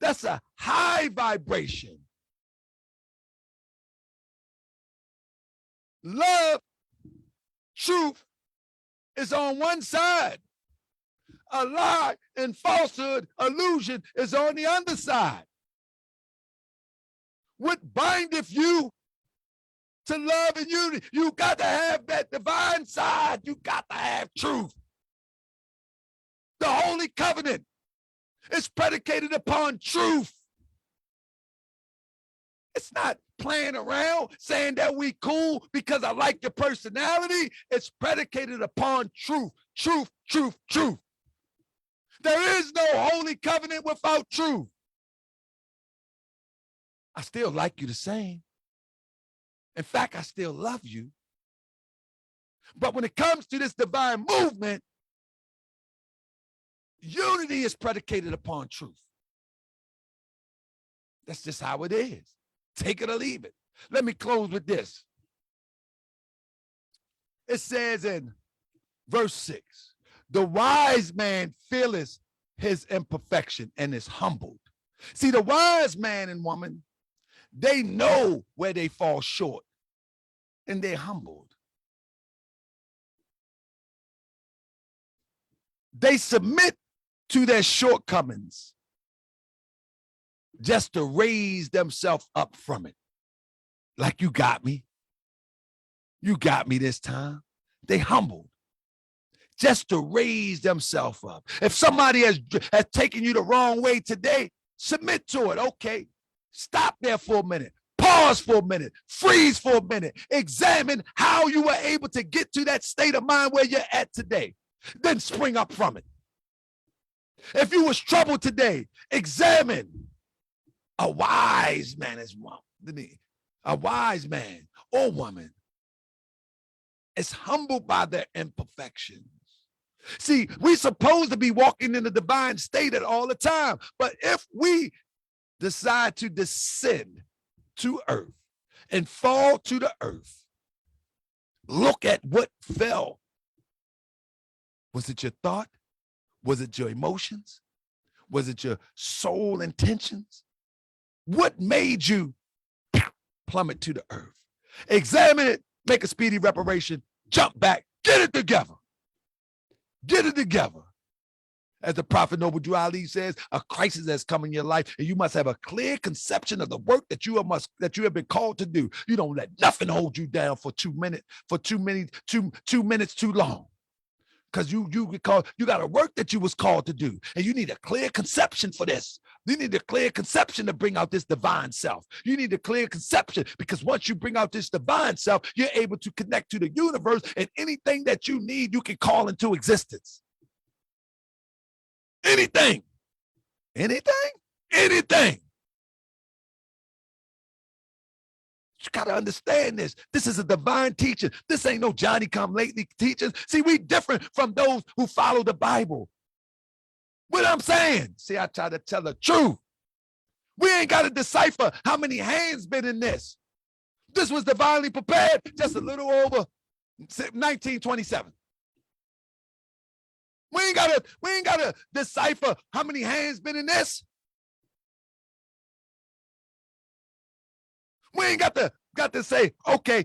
That's a high vibration. Love, truth is on one side. A lie and falsehood, illusion is on the other side. What bindeth you to love and unity? You got to have that divine side. You got to have truth. The Holy Covenant is predicated upon truth. It's not playing around saying that we cool because I like your personality. It's predicated upon truth, truth, truth, truth. There is no Holy Covenant without truth. I still like you the same. In fact, I still love you. But when it comes to this divine movement, unity is predicated upon truth. That's just how it is. Take it or leave it. Let me close with this. It says in verse 6, the wise man feeleth his imperfection and is humbled. See, the wise man and woman, they know where they fall short and they're humbled. They submit to their shortcomings just to raise themselves up from it. Like, you got me. You got me this time. They humbled. just to raise themselves up. If somebody has taken you the wrong way today, submit to it. Okay, stop there for a minute. Pause for a minute. Freeze for a minute. Examine how you were able to get to that state of mind where you're at today. Then spring up from it. If you was troubled today, examine. A wise man is one. A wise man or woman is humbled by their imperfections. See, we're supposed to be walking in the divine state at all the time. But if we decide to descend to earth and fall to the earth, look at what fell. Was it your thought? Was it your emotions? Was it your soul intentions? What made you plummet to the earth? Examine it, make a speedy reparation, jump back, get it together. Get it together. As the prophet Noble Drew Ali says, a crisis has come in your life, and you must have a clear conception of the work that you have been called to do. You don't let nothing hold you down for 2 minutes, for 2 minutes too long. Because you got a work that you was called to do, and you need a clear conception for this. You need a clear conception to bring out this divine self. You need a clear conception, because once you bring out this divine self, you're able to connect to the universe, and anything that you need, you can call into existence. Anything. You got to understand this. This is a divine teaching. This ain't no Johnny come lately teaching. See, we different from those who follow the Bible. What I'm saying? See, I try to tell the truth. We ain't got to decipher how many hands been in this. This was divinely prepared just a little over 1927. We ain't gotta decipher how many hands been in this. We ain't got to say, okay,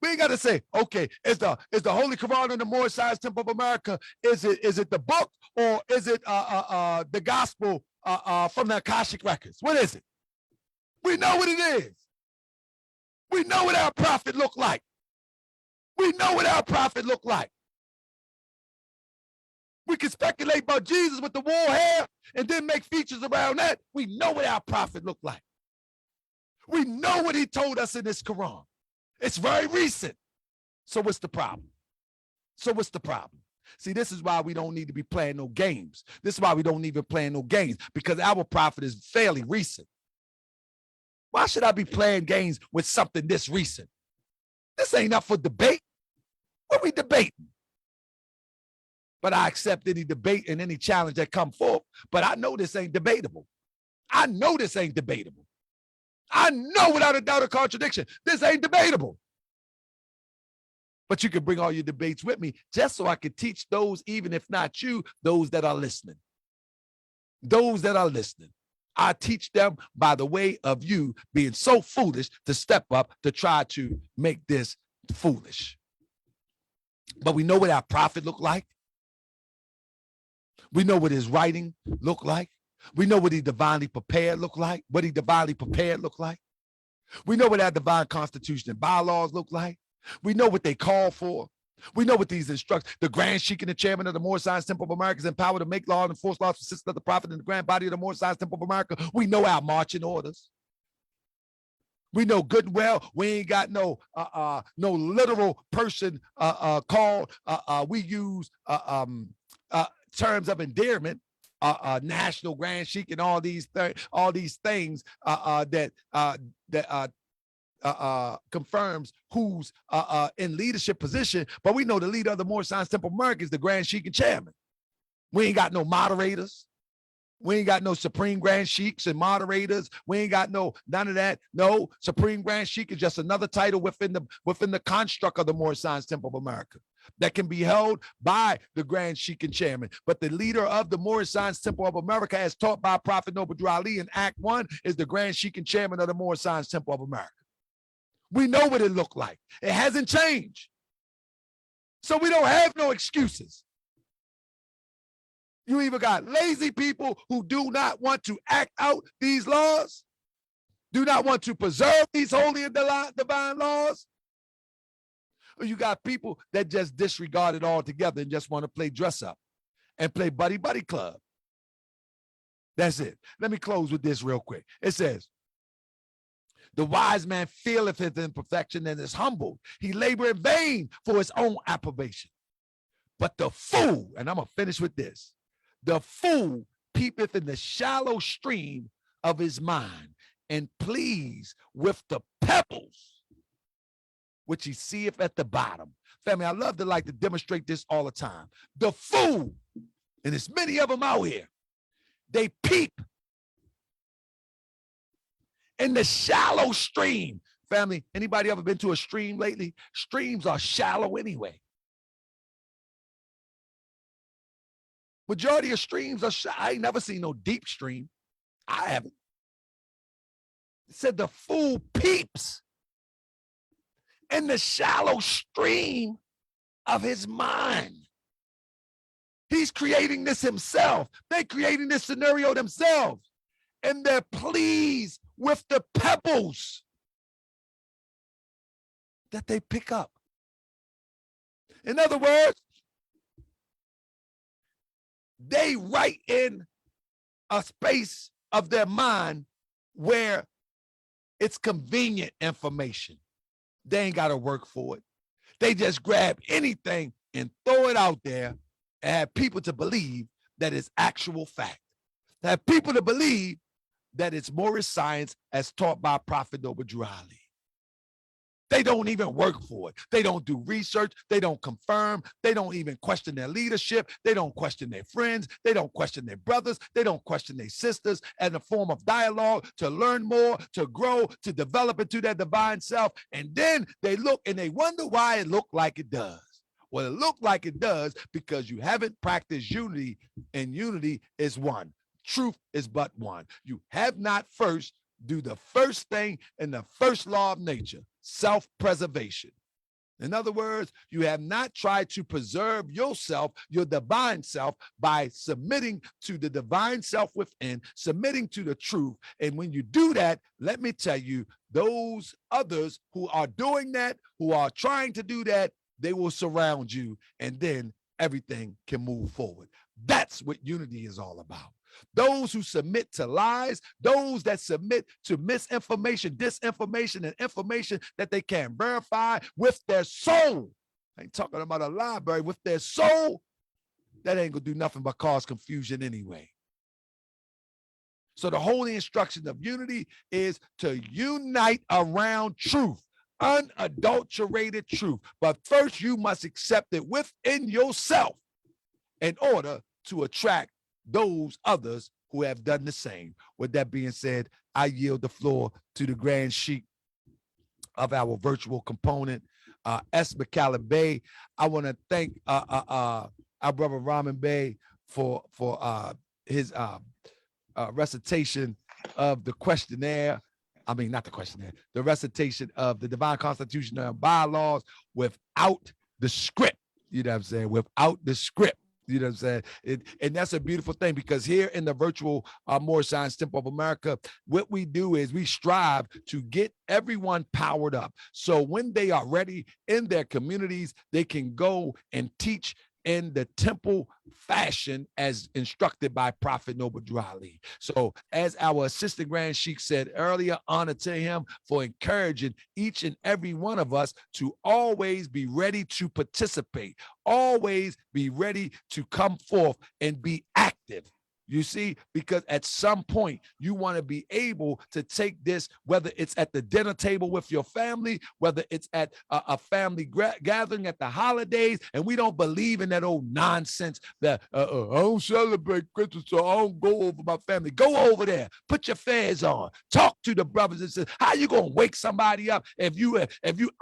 we ain't got to say, okay, is the Holy Quran in the Moorish Science Temple of America, is it the book, or is it the gospel from the Akashic records? What is it? We know what it is. We know what our prophet looked like. We know what our prophet looked like. We can speculate about Jesus with the wool hair and then make features around that. We know what our prophet looked like. We know what he told us in this Quran. It's very recent. So what's the problem? See, this is why we don't need to be playing no games. This is why we don't even play no games, because our prophet is fairly recent. Why should I be playing games with something this recent? This ain't up for debate. What we debating? But I accept any debate and any challenge that come forth. But I know this ain't debatable. I know without a doubt or contradiction, this ain't debatable. But you can bring all your debates with me just so I can teach those, even if not you, those that are listening. I teach them by the way of you being so foolish to step up to try to make this foolish. But we know what our prophet looked like. We know what his writing looked like. We know what he divinely prepared looked like. We know what our divine constitution and bylaws look like. We know what they call for. We know what these instructions. The Grand Sheik and the chairman of the Moorish Science Temple of America is empowered to make law and enforce laws consistent of the prophet and the grand body of the Moorish Science Temple of America. We know our marching orders. We know good and well we ain't got no literal person called. We use terms of endearment, national Grand Sheik, and all these things that confirms who's in leadership position. But we know the leader of the Moorish Science Temple of America is the Grand Sheik and chairman. We ain't got no moderators. We ain't got no Supreme Grand Sheiks and moderators. We ain't got none of that. No, Supreme Grand Sheik is just another title within the construct of the Moorish Science Temple of America that can be held by the Grand Sheik and chairman. But the leader of the Moorish Science Temple of America, as taught by Prophet Noble Drew Ali in Act 1, is the Grand Sheik and chairman of the Moorish Science Temple of America. We know what it looked like. It hasn't changed. So we don't have no excuses. You either got lazy people who do not want to act out these laws, do not want to preserve these holy and divine laws, Or you got people that just disregard it altogether and just want to play dress up and play buddy buddy club. That's it. Let me close with this real quick. It says, the wise man feeleth his imperfection and is humbled. He labor in vain for his own approbation. But the fool, and I'm going to finish with this, the fool peepeth in the shallow stream of his mind and please with the pebbles which he seeth at the bottom. Family, I love to like to demonstrate this all the time. The fool, and there's many of them out here, they peep in the shallow stream. Family, anybody ever been to a stream lately? Streams are shallow anyway. Majority of streams are shallow. I ain't never seen no deep stream. I haven't. It said the fool peeps in the shallow stream of his mind. He's creating this himself. They're creating this scenario themselves. And they're pleased with the pebbles that they pick up. In other words, they write in a space of their mind where it's convenient information. They ain't got to work for it. They just grab anything and throw it out there and have people to believe that it's actual fact. Have people to believe that it's Moorish science as taught by Prophet Noble Drew Ali. They don't even work for it. They don't do research. They don't confirm. They don't even question their leadership. They don't question their friends. They don't question their brothers. They don't question their sisters as a form of dialogue to learn more, to grow, to develop into their divine self. And then they look and they wonder why it looked like it does. Well, it looked like it does because you haven't practiced unity, and unity is one. Truth is but one. You have not first do the first thing in the first law of nature, self-preservation. In other words, you have not tried to preserve yourself, your divine self, by submitting to the divine self within, submitting to the truth. And when you do that, let me tell you, those others who are doing that, who are trying to do that, they will surround you, and then everything can move forward. That's what unity is all about. Those who submit to lies, those that submit to misinformation, disinformation, and information that they can't verify with their soul. I ain't talking about a library, with their soul, that ain't gonna do nothing but cause confusion anyway. So the holy instruction of unity is to unite around truth, unadulterated truth. But first you must accept it within yourself in order to attract those others who have done the same. With that being said, I yield the floor to the Grand Sheik of our virtual component, S. McCallum Bey. I want to thank our brother Raman Bey for his recitation of the questionnaire. I mean, not the questionnaire, the recitation of the Divine Constitution and bylaws without the script. You know what I'm saying? Without the script. You know what I'm saying? And that's a beautiful thing, because here in the virtual Moorish Science Temple of America, what we do is we strive to get everyone powered up. So when they are ready in their communities, they can go and teach in the temple fashion as instructed by Prophet Noble Drew Ali. So as our Assistant Grand Sheik said earlier, honor to him for encouraging each and every one of us to always be ready to participate, always be ready to come forth and be active. You see, because at some point you want to be able to take this, whether it's at the dinner table with your family, whether it's at a family gathering at the holidays, and we don't believe in that old nonsense that I don't celebrate Christmas, so I don't go over my family. Go over there, put your fez on, talk to the brothers and sisters. How you gonna wake somebody up if you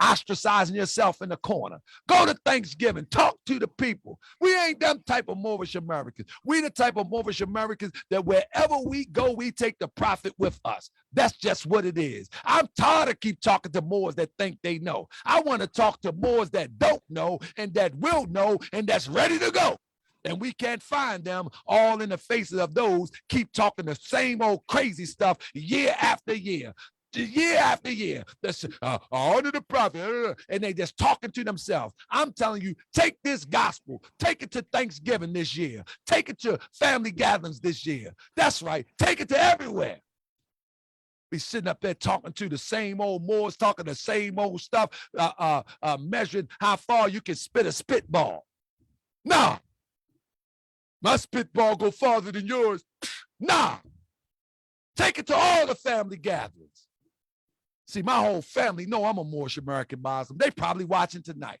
ostracizing yourself in the corner? Go to Thanksgiving, talk to the people. We ain't them type of Moorish Americans. We the type of Moorish Americans that wherever we go, we take the prophet with us. That's just what it is. I'm tired of keep talking to Moors that think they know. I want to talk to Moors that don't know and that will know and that's ready to go. And we can't find them all in the faces of those keep talking the same old crazy stuff year after year. year after year. That's honor the prophet, and they just talking to themselves. I'm telling you, take this gospel, take it to Thanksgiving this year, take it to family gatherings this year. That's right, take it to everywhere. Be sitting up there talking to the same old Moors, talking the same old stuff, measuring how far you can spit a spitball. Nah, my spitball go farther than yours. Nah, take it to all the family gatherings. See, my whole family know I'm a Moorish American Muslim. They probably watching tonight.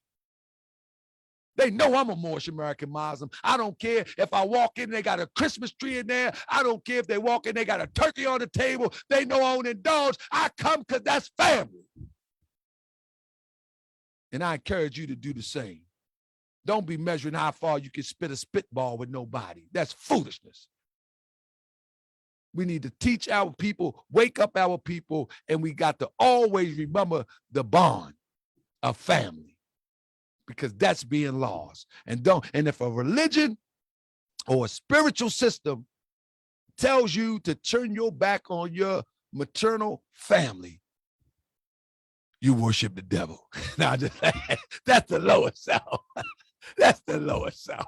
They know I'm a Moorish American Muslim. I don't care if I walk in, they got a Christmas tree in there. I don't care if they walk in, they got a turkey on the table. They know I don't indulge. I come because that's family. And I encourage you to do the same. Don't be measuring how far you can spit a spitball with nobody. That's foolishness. We need to teach our people, wake up our people, and we got to always remember the bond of family, because that's being lost. And if a religion or a spiritual system tells you to turn your back on your maternal family, you worship the devil. Now, that's the lowest self. That's the lowest self.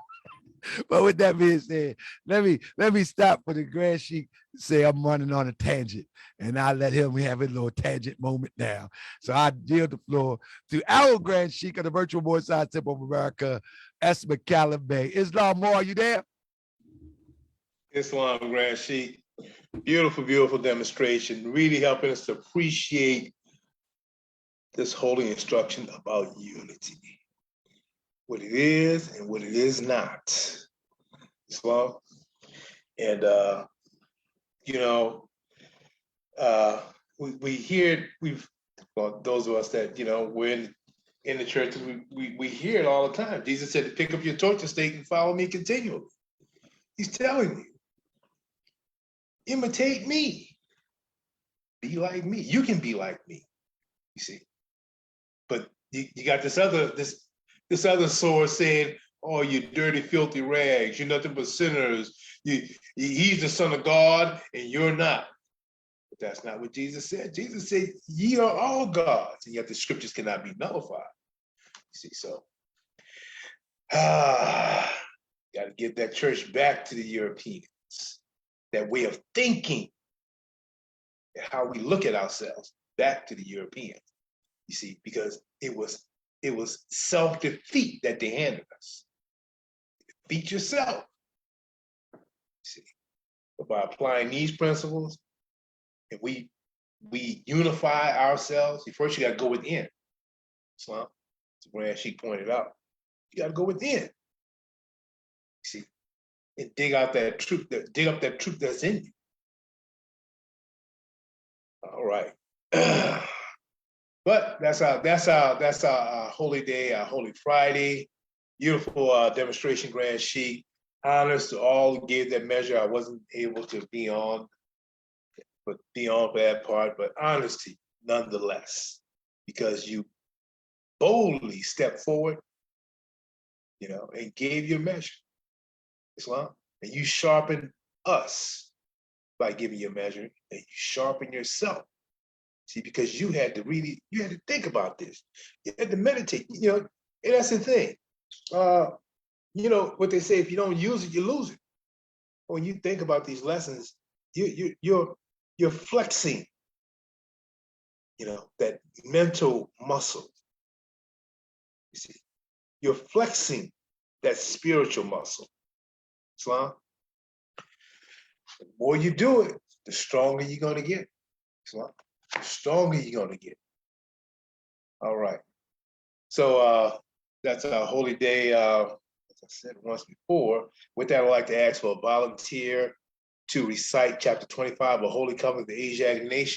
But with that being said, let me stop for the Grand Sheik. Say I'm running on a tangent, and I'll let him have his little tangent moment now. So I yield the floor to our Grand Sheik of the Virtual Moor Side Temple of America, S. McCallum Bay. Islam Moore, are you there? Islam Grand Sheik. Beautiful, beautiful demonstration. Really helping us to appreciate this holy instruction about unity. What it is and what it is not. Islam. And we hear those of us that we're in the church, we hear it all the time. Jesus said to pick up your torch and stake and follow me continually. He's telling you, imitate me, be like me. You can be like me, you see. But you got this other source saying, oh, you dirty, filthy rags, you're nothing but sinners. He's the Son of God and you're not. But that's not what Jesus said. Jesus said, ye are all gods, and yet the scriptures cannot be nullified. You see, so got to get that church back to the Europeans, that way of thinking, how we look at ourselves, back to the Europeans. You see, because it was self-defeat that they handed us. Defeat yourself. You see, but by applying these principles, and we unify ourselves. First, you got to go within. Islam, as Grand Sheik pointed out, you got to go within. You see, and dig out that truth. Dig up that truth that's in you. All right. But that's our holy day, our Holy Friday. Beautiful demonstration, Grand Sheik. Honors to all who gave that measure. I wasn't able to be on for that part, but honesty nonetheless, because you boldly stepped forward, and gave your measure, Islam, and you sharpened us by giving your measure, and you sharpen yourself. See, because you had to think about this. You had to meditate, and that's the thing. What they say, if you don't use it, you lose it. When you think about these lessons, you're flexing, that mental muscle. You see, you're flexing that spiritual muscle. Islam. The more you do it, the stronger you're going to get. Islam. The stronger you're going to get. All right. So that's our holy day. As I said once before, with that, I'd like to ask for a volunteer to recite chapter 25 of Holy Covenant of the Asiatic Nation.